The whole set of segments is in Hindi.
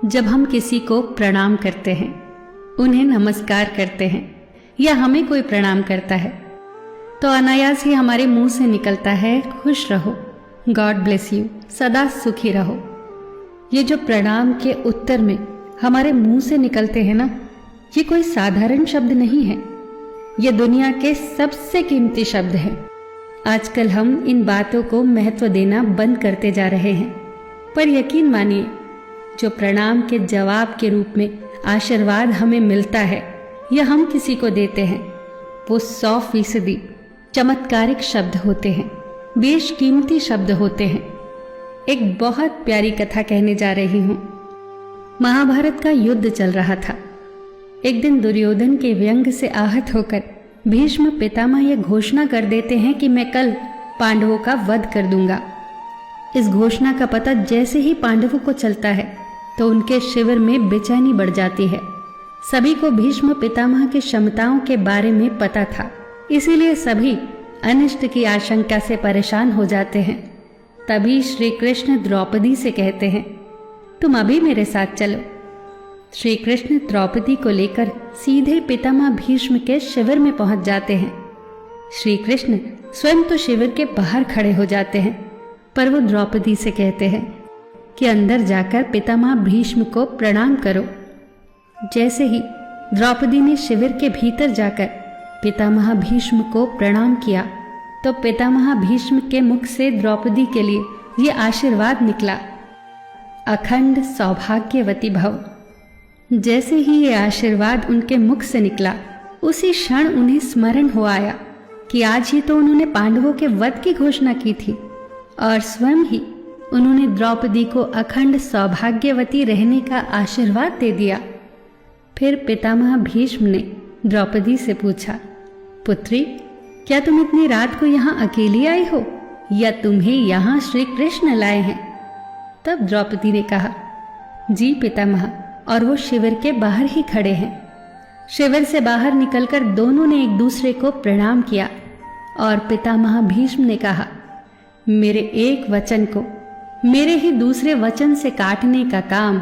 जब हम किसी को प्रणाम करते हैं, उन्हें नमस्कार करते हैं या हमें कोई प्रणाम करता है, तो अनायास ही हमारे मुंह से निकलता है खुश रहो, गॉड ब्लेस यू, सदा सुखी रहो। ये जो प्रणाम के उत्तर में हमारे मुंह से निकलते हैं ना, ये कोई साधारण शब्द नहीं है। ये दुनिया के सबसे कीमती शब्द हैं। आजकल हम इन बातों को महत्व देना बंद करते जा रहे हैं, पर यकीन मानिए, जो प्रणाम के जवाब के रूप में आशीर्वाद हमें मिलता है या हम किसी को देते हैं, वो 100% चमत्कारिक शब्द होते हैं, बेशकीमती शब्द होते हैं। एक बहुत प्यारी कथा कहने जा रही हूं। महाभारत का युद्ध चल रहा था। एक दिन दुर्योधन के व्यंग से आहत होकर भीष्म पितामह यह घोषणा कर देते हैं कि मैं कल पांडवों का वध कर दूंगा। इस घोषणा का पता जैसे ही पांडवों को चलता है तो उनके शिविर में बेचैनी बढ़ जाती है। सभी को भीष्म पितामह की क्षमताओं के बारे में पता था, इसीलिए सभी अनिष्ट की आशंका से परेशान हो जाते हैं। तभी श्री कृष्ण द्रौपदी से कहते हैं, तुम अभी मेरे साथ चलो। श्री कृष्ण द्रौपदी को लेकर सीधे पितामह भीष्म के शिविर में पहुंच जाते हैं। श्री कृष्ण स्वयं तो शिविर के बाहर खड़े हो जाते हैं, पर वो द्रौपदी से कहते हैं कि अंदर जाकर पितामह भीष्म को प्रणाम करो। जैसे ही द्रौपदी ने शिविर के भीतर जाकर पितामह भीष्म को प्रणाम किया, तो पितामह भीष्म के मुख से द्रौपदी के लिए ये आशीर्वाद निकला, अखंड सौभाग्यवती भव। जैसे ही ये आशीर्वाद उनके मुख से निकला, उसी क्षण उन्हें स्मरण हो आया कि आज ही तो उन्होंने पांडवों के वध की घोषणा की थी और स्वयं ही उन्होंने द्रौपदी को अखंड सौभाग्यवती रहने का आशीर्वाद दे दिया। फिर पितामह भीष्म ने द्रौपदी से पूछा, पुत्री, क्या तुम इतनी रात को यहाँ अकेली आई हो या तुम्हें यहाँ श्री कृष्ण लाए हैं? तब द्रौपदी ने कहा, जी पितामह, और वो शिविर के बाहर ही खड़े हैं। शिविर से बाहर निकलकर दोनों ने एक दूसरे को प्रणाम किया और पितामह भीष्म ने कहा, मेरे एक वचन को मेरे ही दूसरे वचन से काटने का काम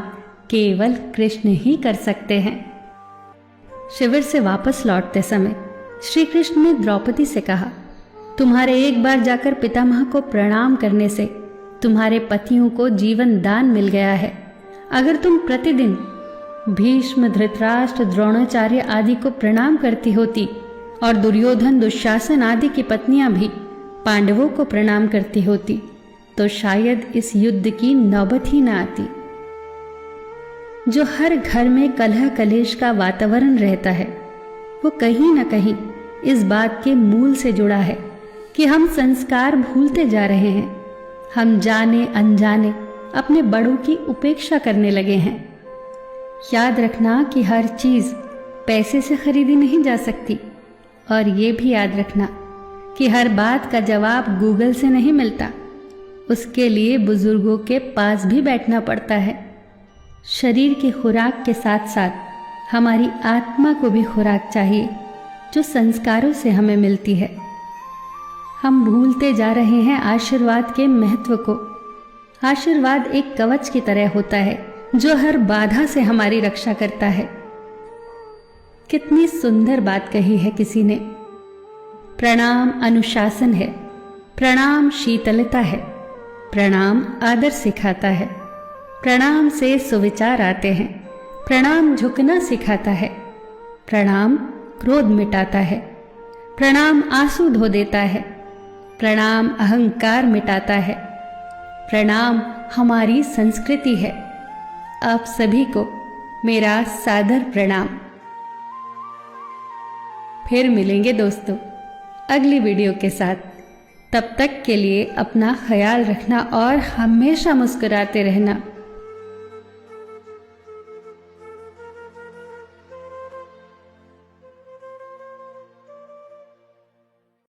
केवल कृष्ण ही कर सकते हैं। शिविर से वापस लौटते समय श्री कृष्ण ने द्रौपदी से कहा, तुम्हारे एक बार जाकर पितामह को प्रणाम करने से तुम्हारे पतियों को जीवन दान मिल गया है। अगर तुम प्रतिदिन भीष्म, धृतराष्ट्र, द्रोणाचार्य आदि को प्रणाम करती होती और दुर्योधन, दुशासन आदि की पत्नियां भी पांडवों को प्रणाम करती होती, तो शायद इस युद्ध की नौबत ही न आती। जो हर घर में कलह कलेश का वातावरण रहता है, वो कहीं न कहीं इस बात के मूल से जुड़ा है कि हम संस्कार भूलते जा रहे हैं। हम जाने अनजाने अपने बड़ों की उपेक्षा करने लगे हैं। याद रखना कि हर चीज पैसे से खरीदी नहीं जा सकती, और ये भी याद रखना कि हर बात का जवाब गूगल से नहीं मिलता। उसके लिए बुजुर्गों के पास भी बैठना पड़ता है। शरीर की खुराक के साथ साथ हमारी आत्मा को भी खुराक चाहिए, जो संस्कारों से हमें मिलती है। हम भूलते जा रहे हैं आशीर्वाद के महत्व को। आशीर्वाद एक कवच की तरह होता है, जो हर बाधा से हमारी रक्षा करता है। कितनी सुंदर बात कही है किसी ने। प्रणाम अनुशासन है, प्रणाम शीतलता है, प्रणाम आदर सिखाता है, प्रणाम से सुविचार आते हैं, प्रणाम झुकना सिखाता है, प्रणाम क्रोध मिटाता है, प्रणाम आंसू धो देता है, प्रणाम अहंकार मिटाता है, प्रणाम हमारी संस्कृति है। आप सभी को मेरा सादर प्रणाम। फिर मिलेंगे दोस्तों अगली वीडियो के साथ। तब तक के लिए अपना ख्याल रखना और हमेशा मुस्कुराते रहना।